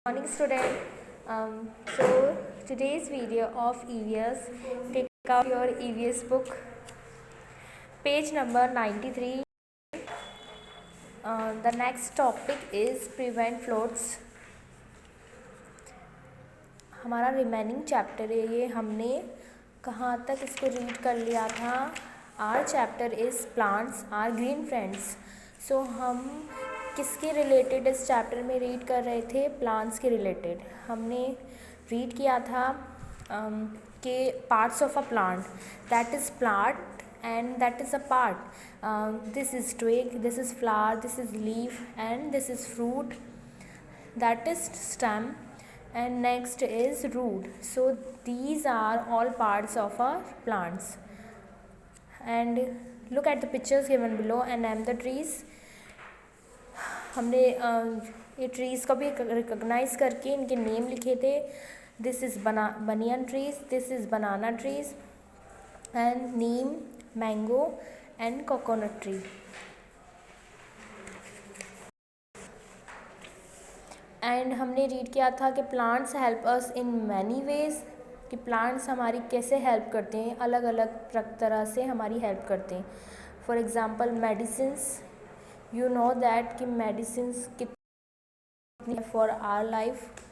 Morning student. So today's video of EVS, take out your EVS book, page number 93. The next topic is prevent floods. हमारा remaining chapter है ये, हमने कहाँ तक इसको read कर लिया था. Our chapter is plants are green friends. So हम किसके रिलेटेड इस चैप्टर में रीड कर रहे थे? प्लांट्स के रिलेटेड. हमने रीड किया था कि parts of a plant, that is plant and that is a part. This is twig, this is flower, this is leaf and this is fruit, that is stem, and next is root. So these are all parts of our plants. And look at the pictures given below and name the trees. हमने ये trees को भी recognise करके इनके name लिखे थे. This is banyan trees, this is banana trees and Neem, mango and coconut tree. And हमने read किया था कि plants help us in many ways, कि प्लांट्स हमारी कैसे हेल्प करते हैं, अलग अलग तरह से हमारी हेल्प करते हैं. For example medicines, you know that कि मेडिसिन्स कितनी फॉर आवर लाइफ.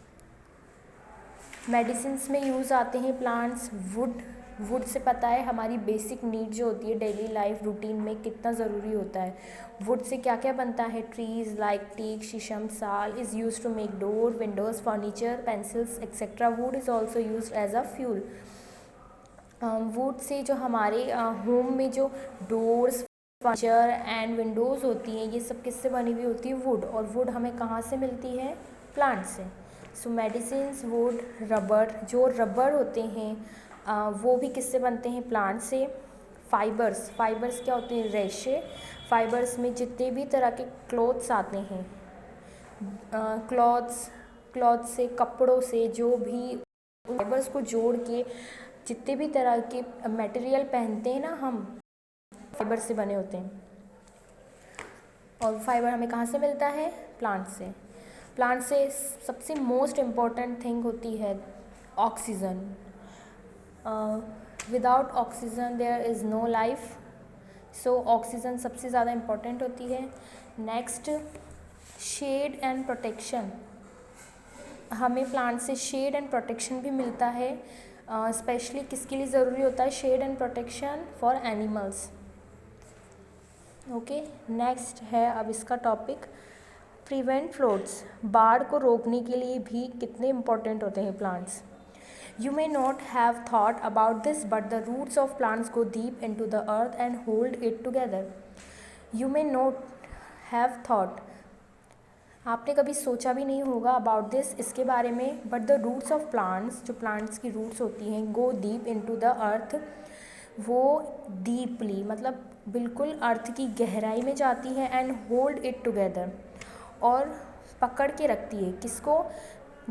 मेडिसिन्स में यूज़ आते हैं प्लांट्स. वुड से पता है हमारी बेसिक नीड जो होती है डेली लाइफ रूटीन में कितना ज़रूरी होता है. वुड से क्या क्या बनता है? Trees like teak, sheesham, sal is use to make door, windows, furniture, pencils etcetera. Wood is also use as a fuel. Wood से जो हमारे होम में जो डोर्स, फर्नीचर एंड विंडोज़ होती हैं, ये सब किससे बनी हुई होती है? वुड. और वुड हमें कहाँ से मिलती है? प्लांट से. सो मेडिसिन्स, वुड, रबर. जो रबर होते हैं वो भी किससे बनते हैं? प्लांट से. फाइबर्स क्या होते हैं? रेशे. फाइबर्स में जितने भी तरह के क्लॉथ्स आते हैं, क्लॉथ्स से, कपड़ों से, जो भी फाइबर्स को जोड़ के जितने भी तरह के मटेरियल पहनते हैं ना हम, फाइबर से बने होते हैं. और फाइबर हमें कहाँ से मिलता है? प्लांट से. प्लांट से सबसे मोस्ट इम्पॉर्टेंट थिंग होती है oxygen. Without oxygen there is no life. So oxygen सबसे ज़्यादा इम्पॉर्टेंट होती है. Next, shade and protection. हमें प्लांट से शेड एंड प्रोटेक्शन भी मिलता है. स्पेशली किसके लिए ज़रूरी होता है shade and protection? For animals. Okay, next है अब इसका टॉपिक प्रिवेंट फ्लड्स. बाढ़ को रोकने के लिए भी कितने इम्पोर्टेंट होते हैं plants. You may not have thought about this, but the roots of plants go deep into the earth and hold it together. You may not have thought. आपने कभी सोचा भी नहीं होगा अबाउट दिस, इसके बारे में. But the roots of plants, जो प्लांट्स की रूट्स होती हैं, go deep into the earth. वो डीपली मतलब बिल्कुल अर्थ की गहराई में जाती है. एंड होल्ड इट टुगेदर, और पकड़ के रखती है. किसको?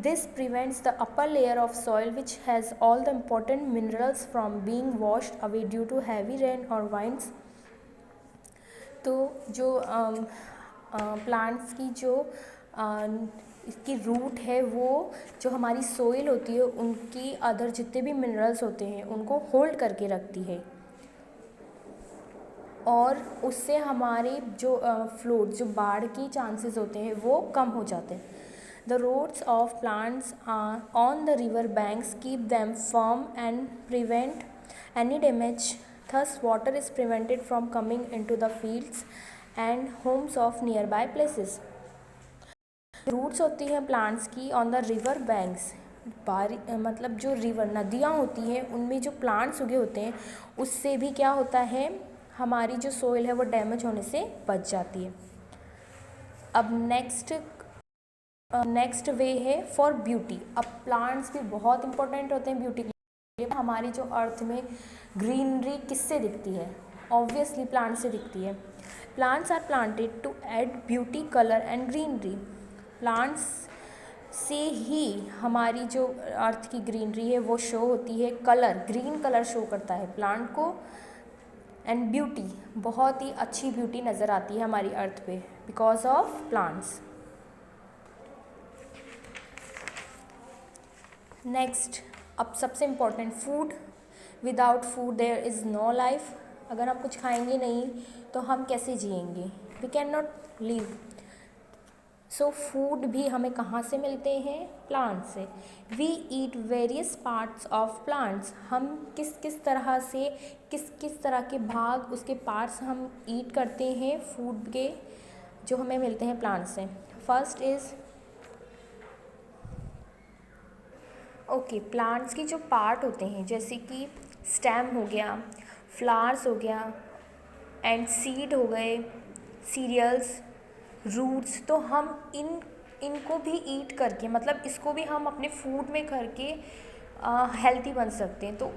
This prevents the upper layer of soil, which has all the important minerals, from being washed away due to heavy rain or winds. तो जो प्लांट्स की जो इसकी रूट है, वो जो हमारी सोइल होती है उनकी अदर जितने भी मिनरल्स होते हैं उनको होल्ड करके रखती है, और उससे हमारे जो फ्लोट, जो बाढ़ की चांसेस होते हैं वो कम हो जाते हैं. The roots of plants on the river banks keep them firm and prevent any damage. Thus, water is prevented from coming into the fields and homes of nearby places. Roots होती हैं plants की on the river banks. मतलब जो river, नदियाँ होती हैं, उनमें जो प्लांट्स उगे होते हैं उससे भी क्या होता है, हमारी जो सोइल है वो डैमेज होने से बच जाती है. अब नेक्स्ट वे है फॉर ब्यूटी. अब प्लांट्स भी बहुत इंपॉर्टेंट होते हैं ब्यूटी के लिए. हमारी जो अर्थ में ग्रीनरी किससे दिखती है? ऑब्वियसली प्लांट से दिखती है. Plants are planted to add beauty, colour and greenery. Plants से ही हमारी जो अर्थ की ग्रीनरी है वो शो होती है. कलर, ग्रीन कलर शो करता है प्लांट को. एंड ब्यूटी, बहुत ही अच्छी ब्यूटी नज़र आती है हमारी अर्थ पे बिकॉज ऑफ प्लांट्स. नेक्स्ट, अब सबसे important, food. Without food there is no life. अगर हम कुछ खाएंगे नहीं तो हम कैसे जिएंगे? We can not live. So food भी हमें कहाँ से मिलते हैं? प्लांट से। We eat various parts of plants. हम किस किस तरह से, किस किस तरह के भाग, उसके पार्ट्स हम ईट करते हैं फूड के, जो हमें मिलते हैं प्लांट से। फर्स्ट इज़, ओके, प्लांट्स की जो पार्ट होते हैं जैसे कि स्टेम हो गया, फ्लावर्स हो गया, एंड सीड हो गए, सीरियल्स, रूट्स, तो हम इनको भी ईट करके, मतलब इसको भी हम अपने फूड में करके हेल्दी बन सकते हैं। तो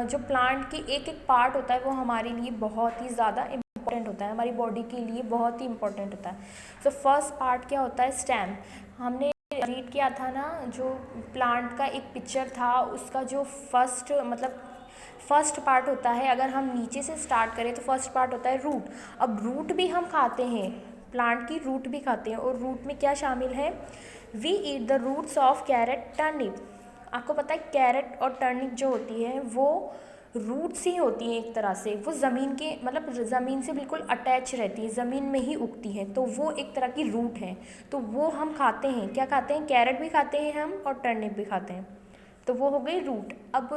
जो प्लांट की एक एक पार्ट होता है वो हमारे लिए बहुत ही ज़्यादा इम्पोर्टेंट होता है, हमारी बॉडी के लिए बहुत ही इम्पोर्टेंट होता है। सो फर्स्ट पार्ट क्या होता है? स्टेम। हमने रीड किया था ना, जो प्लांट का एक पिक्चर था, उसका जो फर्स्ट पार्ट होता है, अगर हम नीचे से स्टार्ट करें तो फर्स्ट पार्ट होता है रूट। अब रूट भी हम खाते हैं, प्लांट की रूट भी खाते हैं, और रूट में क्या शामिल है? We eat the roots of carrot, turnip. आपको पता है कैरेट और टर्निप जो होती है वो रूट्स ही होती हैं एक तरह से, वो ज़मीन के, मतलब ज़मीन से बिल्कुल अटैच रहती है, ज़मीन में ही उगती है, तो वो एक तरह की रूट है। तो वो हम खाते हैं, क्या खाते हैं? कैरेट भी खाते हैं हम, और टर्निप भी खाते हैं, तो वो हो गई रूट। अब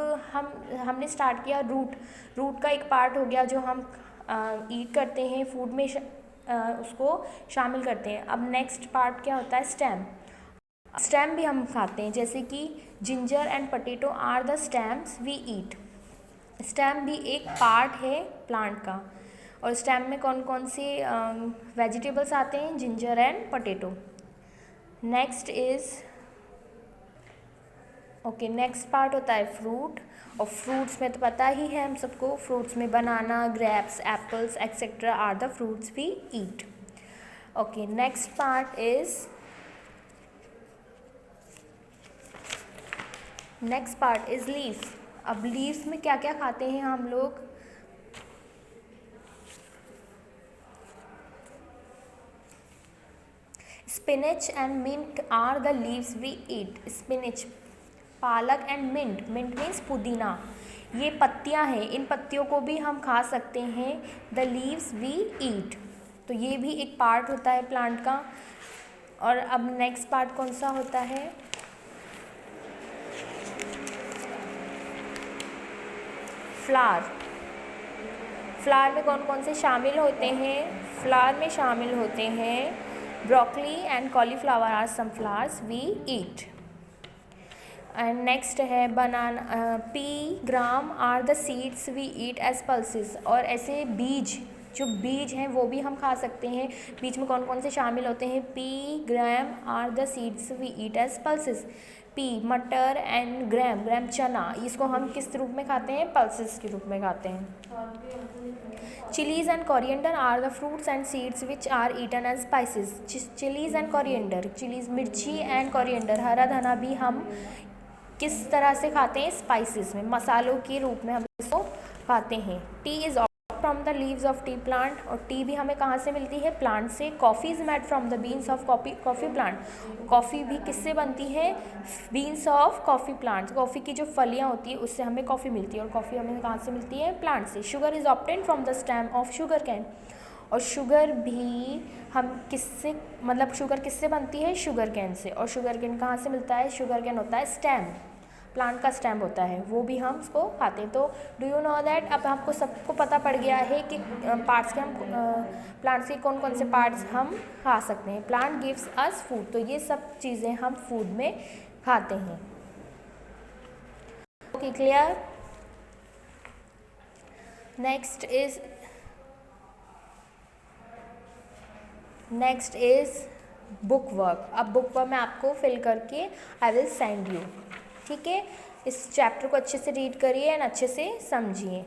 हमने स्टार्ट किया रूट। रूट का एक पार्ट हो गया जो हम ईट करते हैं फूड में, उसको शामिल करते हैं। अब नेक्स्ट पार्ट क्या होता है? स्टेम। स्टेम भी हम खाते हैं, जैसे कि ginger and potato are the stems we eat. Stem भी एक पार्ट है प्लांट का, और स्टेम में कौन कौन से वेजिटेबल्स आते हैं? Ginger and potato. Next is, okay, next part होता है फ्रूट। और फ्रूट्स में तो पता ही है हम सबको, फ्रूट्स में banana, grapes, apples etcetera are the fruits we eat. Okay, next part is leaf. अब लीव्स में क्या क्या खाते हैं हम लोग? Spinach and mint are the leaves we eat. Spinach, पालक एंड मिंट, मिंट मीन्स पुदीना, ये पत्तियां हैं, इन पत्तियों को भी हम खा सकते हैं। द लीव्स वी ईट, तो ये भी एक पार्ट होता है प्लांट का। और अब नेक्स्ट पार्ट कौन सा होता है? फ्लावर। फ्लावर में कौन कौन से शामिल होते हैं? फ्लावर में शामिल होते हैं broccoli and cauliflower are some flowers we eat. And next है banana, pea gram are the seeds we eat as pulses. और ऐसे बीज, जो बीज हैं वो भी हम खा सकते हैं। बीज में कौन कौन से शामिल होते हैं? Pea gram are the seeds we eat as pulses. Pea मटर एंड ग्राम, ग्राम चना, इसको हम किस रूप में खाते हैं? पल्सेस के रूप में खाते हैं। Chillies and coriander are the fruits and seeds which are eaten as spices. Chillies and coriander, chillies मिर्ची एंड कोरिएंडर, हरा धना भी हम किस तरह से खाते हैं? स्पाइसेस में, मसालों के रूप में हम इसको खाते हैं। T is from the leaves of T plant, और टी भी हमें कहाँ से मिलती है? प्लांट से। Coffee is made from the beans of coffee plant. Coffee भी किससे बनती है? Beans of coffee plant. Coffee की जो फलियाँ होती है उससे हमें कॉफ़ी मिलती है, और कॉफ़ी हमें कहाँ से मिलती है? प्लांट से। Sugar is obtained from the stem of sugar cane, और शुगर भी हम किससे, मतलब शुगर किससे बनती है? Sugar can say. और शुगर कैन कहाँ से मिलता है? शुगर कैन होता है स्टेम, प्लांट का स्टेम होता है, वो भी हम उसको खाते हैं। तो डू यू नो दैट, अब आपको सबको पता पड़ गया है कि पार्ट्स के, हम प्लांट्स के कौन कौन से पार्ट्स हम खा सकते हैं। प्लांट गिव्स अस फूड, तो ये सब चीज़ें हम फूड में खाते हैं। Okay, clear? Next is book work. अब बुक वर्क मैं आपको फिल करके आई विल सेंड यू, ठीक है? इस चैप्टर को अच्छे से रीड करिए एंड अच्छे से समझिए।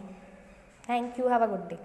Thank you, have a good day.